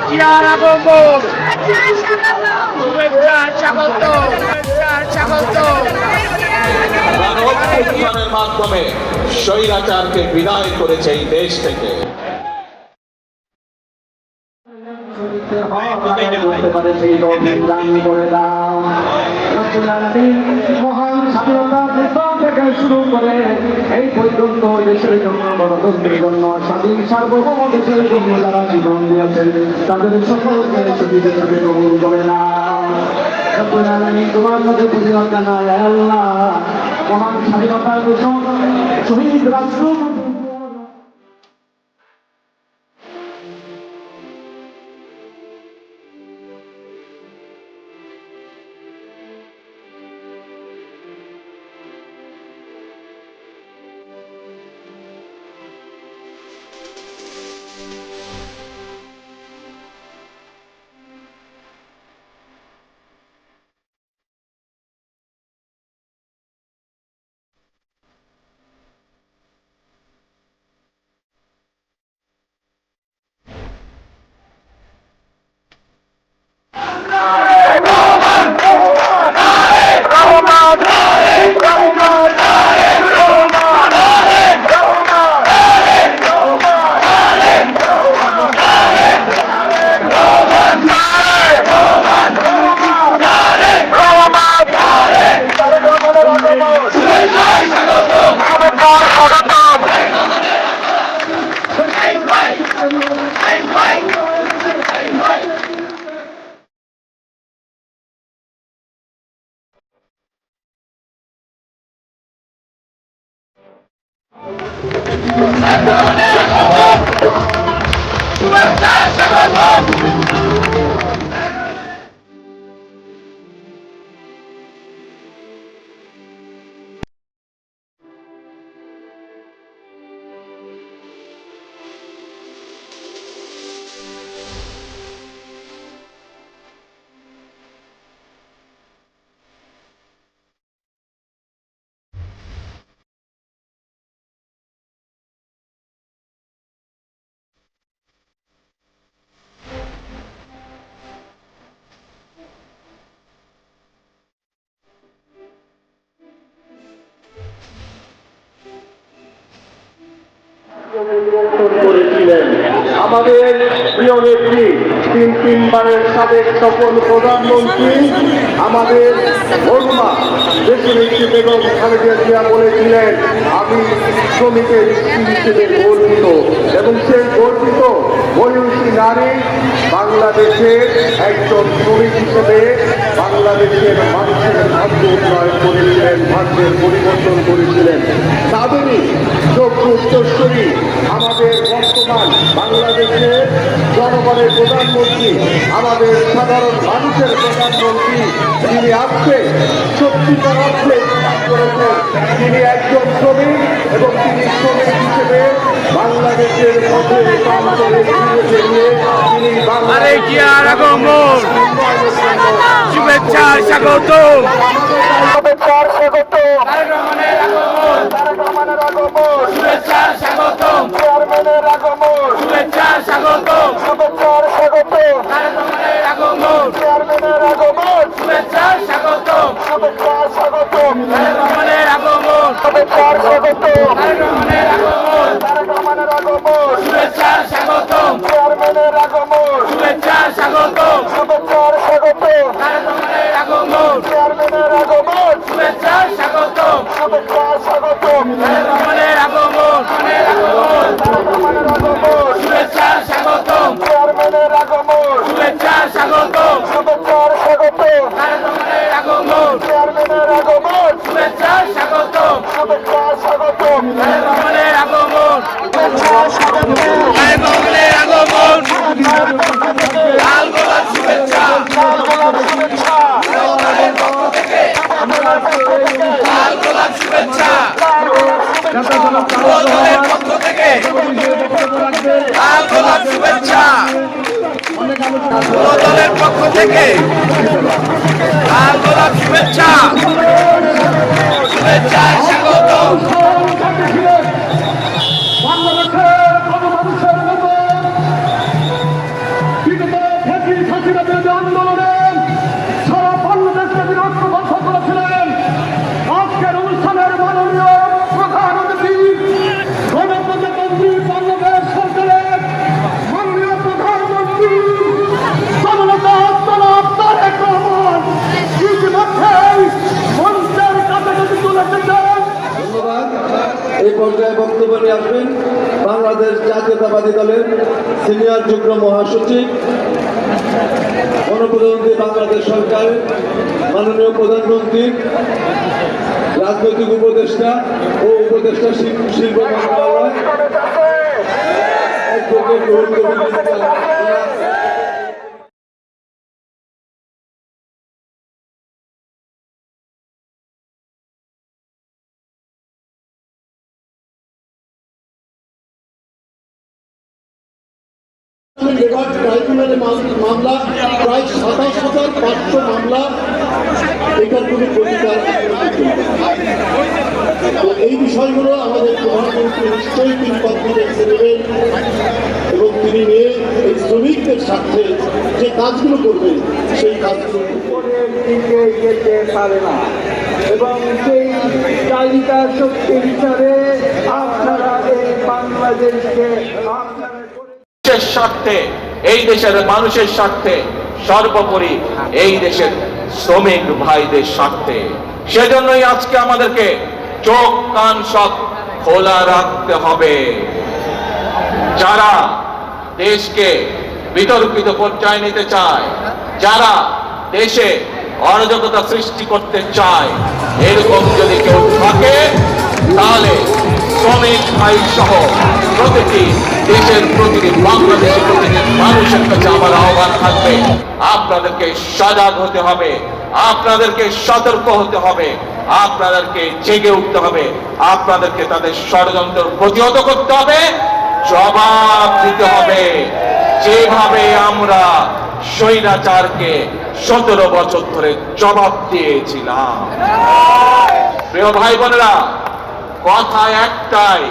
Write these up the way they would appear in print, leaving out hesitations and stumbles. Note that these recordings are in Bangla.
জিয়ার আগমন, শুভেচ্ছা স্বাগত, শুভেচ্ছা স্বাগত। গণঅভ্যুত্থানের মাধ্যমে স্বৈরাচারকে বিদায় করেছে এই দেশ থেকে। মহান স্বাধীনতা থেকে শুরু করে এই পর্যন্ত দেশের জন্য গণতন্ত্রের জন্য স্বাধীন সার্বভৌম দেশের জন্য যারা জীবন দিয়েছেন তাদের সকলকে সুবিধা কবুল করে না। তোমার কাছে প্রতিবাদ জানাই আল্লাহ, মহান স্বাধীনতার ঘোষক শহীদ রাষ্ট্র করেছিলেন। আমাদের প্রিয় নেত্রী তিনবারের সাবেক সফল প্রধানমন্ত্রী আমাদের বর্মা দেশের নেত্রী বেগম খালেদা জিয়া বলেছিলেন, আমি শ্রমিকের স্ত্রী হিসেবে গর্বিত এবং সেই গর্বিত মহিষী নারী বাংলাদেশের একজন শ্রমিক হিসেবে বাংলাদেশের মানুষের ভাগ্য উন্নয়ন করেছিলেন, ভাগ্যের পরিবর্তন করেছিলেন। তাদেরই যোগ্য উত্তরসূরি আমাদের বর্তমান বাংলাদেশের জনগণের প্রধানমন্ত্রী, আমাদের সাধারণ মানুষের প্রধানমন্ত্রী, তিনি আজকে সত্যিকার অর্থে করেছেন তিনি একজন শ্রমিক এবং তিনি শ্রমিক হিসেবে বাংলাদেশের মধ্যে প্রান্তরে ফিরে গিয়ে তিনি জিয়ার আগমন, শুভেচ্ছা স্বাগত, শুভেচ্ছার স্বাগত, রহমানের আগমন, রহমানের আগমন, শুভেচ্ছা স্বাগত, চেয়ারম্যানের আগমন, শুভেচ্ছা স্বাগত, শুভেচ্ছার স্বাগত, রহমানের আগমন, চেয়ারম্যানের আগমন, শুভেচ্ছা স্বাগত, শুভেচ্ছার স্বাগত, রহমানের আগমন, শুভেচ্ছার স্বাগত, রহমানের আগমন, রহমানের আগমন, শুভেচ্ছা স্বাগত, চেয়ারম্যানের আগমন, শুভেচ্ছা স্বাগত, শুভেচ্ছার স্বাগত, রহমানের আগমন, চেয়ারম্যানের আগমন, শুভেচ্ছা স্বাগত, শুভেচ্ছার স্বাগত, রহমানের আগমন, রহমানের আগমন, শুভেচ্ছা স্বাগত, চেয়ারম্যানের আগমন, শুভেচ্ছা স্বাগত, শুভেচ্ছার স্বাগত, রহমানের আগমন, চেয়ারম্যানের আগমন, শুভেচ্ছা স্বাগত, শুভেচ্ছার স্বাগত, রহমানের আগমন, শুভেচ্ছার স্বাগত, রহমানের আগমন, লাল গোলাপ শুভেচ্ছা, লাল গোলাপ শুভেচ্ছা, লাল গোলাপ শুভেচ্ছা, লাল গোলাপ শুভেচ্ছা, দলের পক্ষ থেকে লাল গোলাপ শুভেচ্ছা, দলের পক্ষ থেকে লাল গোলাপ শুভেচ্ছা, শুভেচ্ছা স্বাগত, বাংলাদেশের কোনো মানুষের মতো সিনিয়র যুগ্ম মহাসচিব, গণপ্রজাতন্ত্রী বাংলাদেশ সরকার, মাননীয় প্রধানমন্ত্রী, রাজনৈতিক উপদেষ্টা ও উপদেষ্টা শিল্প মন্ত্রণালয়, অ্যাডভোকেট রহিম কবির লেবার ট্রাইব্যুনালে মামলা প্রায় ২৭,৫০০ মামলা, এটার কোনো প্রতিকার তো এই বিষয়গুলো আমাদের প্রধানমন্ত্রী নিশ্চয়ই তিনি কনফিডেন্স নেবেন এবং তিনি নিয়ে এই শ্রমিকদের স্বার্থে যে কাজগুলো করবেন সেই কাজগুলো দিকে যেতে পারে না এবং সেই চাহিদা শক্তি হিসাবে আপনারা এই বাংলাদেশকে আপনারা দেশের স্বার্থে, এই দেশের মানুষের স্বার্থে, সর্বোপরি এই দেশের শ্রমিক ভাইদের স্বার্থে। সেজন্যই আজকে আমাদেরকে চোখ কান সব খোলা রাখতে হবে। যারা দেশকে বিতর্কিত পর্যায়ে নিতে চায়, যারা দেশে অরাজকতা সৃষ্টি করতে চায়, এরকম যদি কেউ থাকে তাহলে শ্রমিক ভাই সহ প্রতিটি দেশের প্রতিটি বাংলাদেশের প্রতিটি মানুষের কাছে আমার আহ্বান থাকবে, আপনাদেরকে সজাগ হতে হবে, আপনাদেরকে সতর্ক হতে হবে, আপনাদেরকে জেগে উঠতে হবে, আপনাদেরকে তাদের ষড়যন্ত্র প্রতিহত করতে হবে, জবাব দিতে হবে। যেভাবে আমরা স্বৈরাচারকে ১৭ বছর ধরে জবাব দিয়েছিলাম। প্রিয় ভাই বোনেরা, কথা একটাই,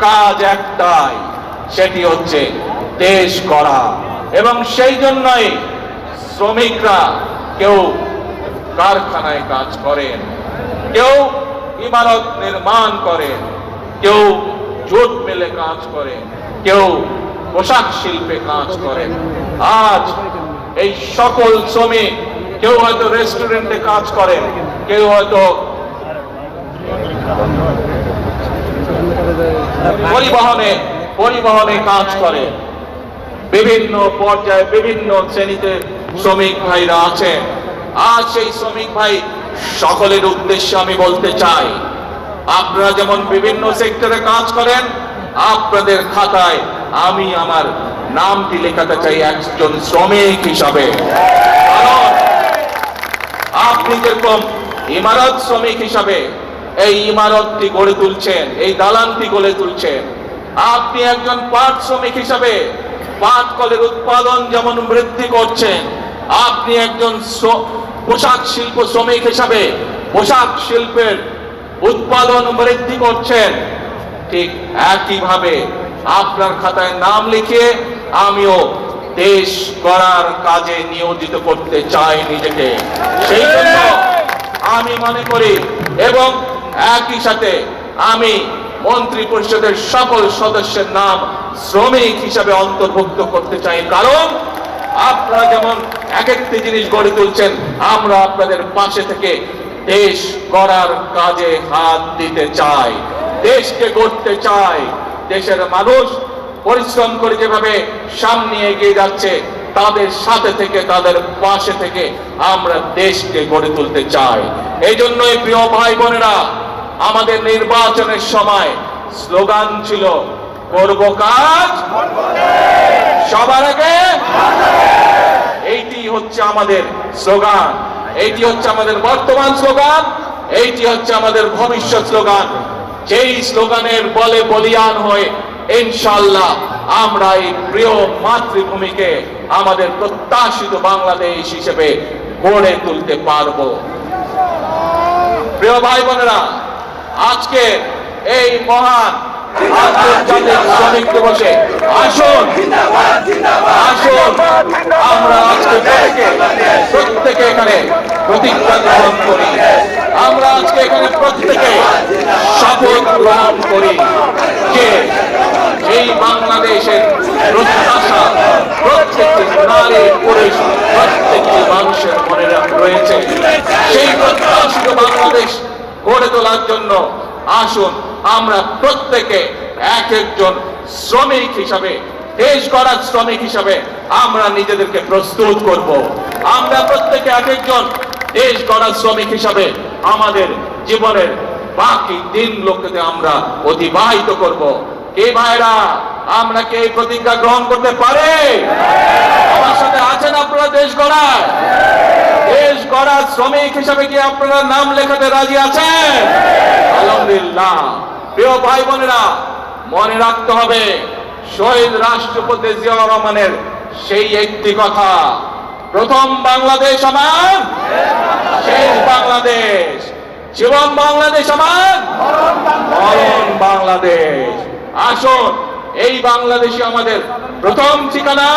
কাজ একটাই, সেটি হচ্ছে দেশ গড়া। এবং সেই জন্যই শ্রমিকরা কেউ কারখানায় কাজ করেন, কেউ ইমারত নির্মাণ করেন, কেউ জুট মিলে কাজ করেন, কেউ পোশাক শিল্পে কাজ করেন। আজ এই সকল শ্রমিক, কেউ হয়তো রেস্টুরেন্টে কাজ করেন, কেউ হয়তো পরিবহনে কাজ করে, বিভিন্ন পর্যায়ে বিভিন্ন শ্রেণীতে শ্রমিক ভাইরা আছেন। আজ সেই শ্রমিক ভাই সকলের উদ্দেশ্যে আমি বলতে চাই, আপনারা যেমন বিভিন্ন সেক্টরে কাজ করেন, আপনাদের খাতায় আমি আমার নামটি লেখাতে চাই একজন শ্রমিক হিসাবে। কারণ আপনি যেরকম ইমারত শ্রমিক হিসাবে এই ইমারতটি গড়ে তুলছেন, এই দালানটি গড়ে তুলছেন, আপনি একজন পাট শ্রমিক হিসাবে পাট কলের উৎপাদন যেমন বৃদ্ধি করছেন, আপনি একজন পোশাক শিল্প শ্রমিক হিসাবে পোশাক শিল্পের উৎপাদন বৃদ্ধি করছেন, ঠিক একইভাবে আপনার খাতায় নাম লিখিয়ে আমিও দেশ গড়ার কাজে নিয়োজিত করতে চাই নিজেকে। সেই জন্য আমি মনে করি এবং একই সাথে আমি মন্ত্রী পরিষদের সকল সদস্যের নাম শ্রমিক হিসাবে অন্তর্ভুক্ত করতে চাই। কারণ আপনারা যেমন এক একটি জিনিস গড়ে তুলছেন, আমরা আপনাদের পাশে থেকে দেশ গড়ার কাজে হাত দিতে চাই, দেশকে গড়তে চাই। দেশের মানুষ পরিশ্রম করে যেভাবে সামনে এগিয়ে যাচ্ছে, তাদের সাথে থেকে, তাদের পাশে থেকে আমরা দেশকে গড়ে তুলতে চাই। এই জন্যই প্রিয় ভাই বোনেরা, আমাদের নির্বাচনের সময় স্লোগান ছিল, করব কাজ সবার আগে। এইটি হচ্ছে আমাদের স্লোগান, এইটি হচ্ছে আমাদের বর্তমান স্লোগান, এইটি হচ্ছে আমাদের ভবিষ্যৎ স্লোগান। যেই স্লোগানের বলে বলিয়ান হয়ে ইনশাআল্লাহ আমরা এই প্রিয় মাতৃভূমিকে আমাদের প্রত্যাশিত বাংলাদেশ হিসেবে গড়ে তুলতে পারব। প্রিয় ভাই বোনেরা, আজকে এই মহান আন্তর্জাতিক শ্রমিক দিবসে আসুন আসুন আমরা আজকে প্রত্যেকে এখানে প্রতিজ্ঞা গ্রহণ করি, আমরা আজকে এখানে প্রত্যেকে শপথ গ্রহণ করি যে এই বাংলাদেশের প্রত্যাশা প্রত্যেকটি নারী পুরুষ প্রত্যেকটি মানুষের মনে রয়েছে। সেই প্রত্যাশিত বাংলাদেশ গড়ে তোলার জন্য আসুন আমরা প্রত্যেকে এক একজন শ্রমিক হিসাবে দেশ গড়ার শ্রমিক হিসাবে আমরা নিজেদেরকে প্রস্তুত করব। আমরা প্রত্যেকে এক একজন দেশ গড়ার শ্রমিক হিসাবে আমাদের জীবনের বাকি দিনগুলোকে আমরা অতিবাহিত করব। কে ভাইরা আমরা কি এই প্রতিজ্ঞা গ্রহণ করতে পারে? আমার সাথে আছেন আপনারা দেশ গড়ায়? দেশ গড়ার শ্রমিক হিসাবে কি আপনারা নাম লেখাতে রাজি আছেন? আলহামদুলিল্লাহ। প্রিয় ভাই বোনেরা, মনে রাখতে হবে শহীদ রাষ্ট্রপতি জিয়াউর রহমানের সেই একটি কথা, প্রথম বাংলাদেশ আমার, শেষ বাংলাদেশ। জীবন বাংলাদেশ আমার, মরণ বাংলাদেশ। আসুন এই বাংলাদেশই আমাদের প্রথম ঠিকানা,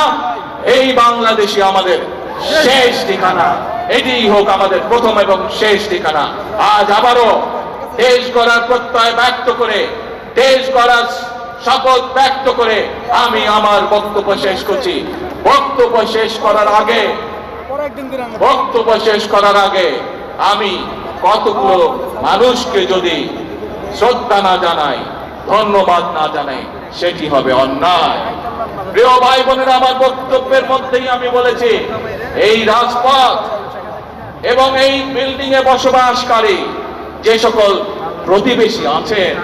এই বাংলাদেশই আমাদের শেষ ঠিকানা। এটি হোক আমাদের প্রথম এবং শেষ ঠিকানা। আজ আবারও দেশ গড়ার প্রত্যয় ব্যক্ত করে, দেশ গড়ার শপথ ব্যক্ত করে আমি আমার বক্তব্য শেষ করছি। বক্তব্য শেষ করার আগে আমি কতগুলো মানুষকে যদি শ্রদ্ধা না জানাই, ধন্যবাদ না জানাই, সেটি হবে অন্যায়। প্রিয় ভাই বোনেরা, আমার বক্তব্যের মধ্যেই আমি বলেছি এই রাজপথ এবং এই বিল্ডিং এ বসবাসকারী যে সকল প্রতিবেশী আছেন,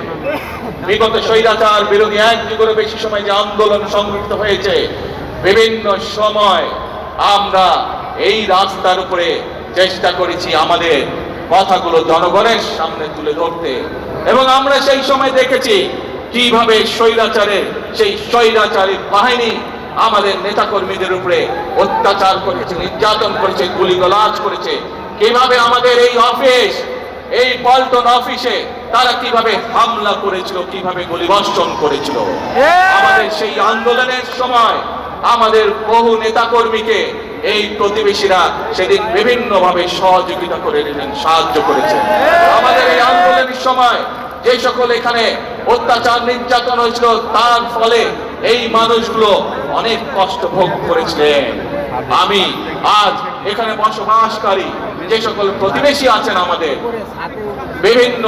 বিগত স্বৈরাচার বিরোধী এক যুগেরও বেশি সময় যে আন্দোলন সংগঠিত হয়েছে, বিভিন্ন সময় আমরা এই রাস্তার উপরে চেষ্টা করেছি আমাদের কথাগুলো জনগণের সামনে তুলে ধরতে, এবং আমরা সেই সময় দেখেছি কিভাবে সেই স্বৈরাচারী বাহিনী আমাদের নেতাকর্মীদের উপরে অত্যাচার করেছে, নির্যাতন করেছে, গুলিগালাজ করেছে। কিভাবে আমাদের এই অফিস, এই পল্টন অফিসে তারা কিভাবে হামলা করেছিল, কিভাবে গুলিবর্ষণ করেছিল। আমাদের সেই আন্দোলনের সময় আমাদের বহু নেতাকর্মীকে এই প্রতিবেশীরা সেদিন বিভিন্ন ভাবে সহযোগিতা করে দিলেন, সাহায্য করেছেন। আমাদের এই আন্দোলনের সময় যে সকল এখানে অত্যাচার নির্যাতন হয়েছিল, তার ফলে এই মানুষগুলো অনেক কষ্ট ভোগ করেছিলেন। আমি আজ এখানে বসবাসকারী যে সকল প্রতিবেশী আছেন, আমাদের বিভিন্ন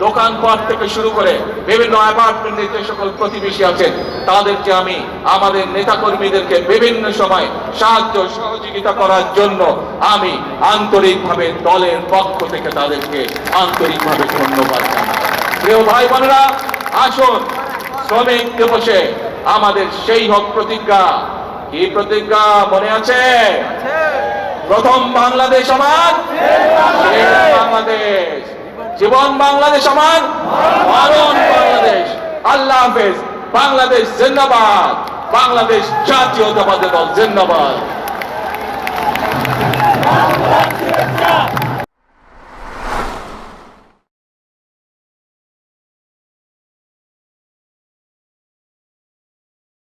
দোকানপাট থেকে শুরু করে বিভিন্ন অ্যাপার্টমেন্টে যে সকল প্রতিবেশী আছেন, তাদেরকে আমি, আমাদের নেতাকর্মীদেরকে বিভিন্ন সময় সাহায্য সহযোগিতা করার জন্য আমি আন্তরিকভাবে দলের পক্ষ থেকে তাদেরকে আন্তরিকভাবে ধন্যবাদ জানাই। প্রিয় ভাই বোনেরা, আসুন শ্রমিক দিবসে আমাদের সেই হোক প্রতিজ্ঞা। কি প্রতিজ্ঞা মনে আছে? প্রথম বাংলাদেশ আমার, শেষ বাংলাদেশ। জীবন বাংলাদেশ আমার, মরণ বাংলাদেশ। আল্লাহ হাফেজ। বাংলাদেশ জিন্দাবাদ। বাংলাদেশ জাতীয়তাবাদী দল জিন্দাবাদ।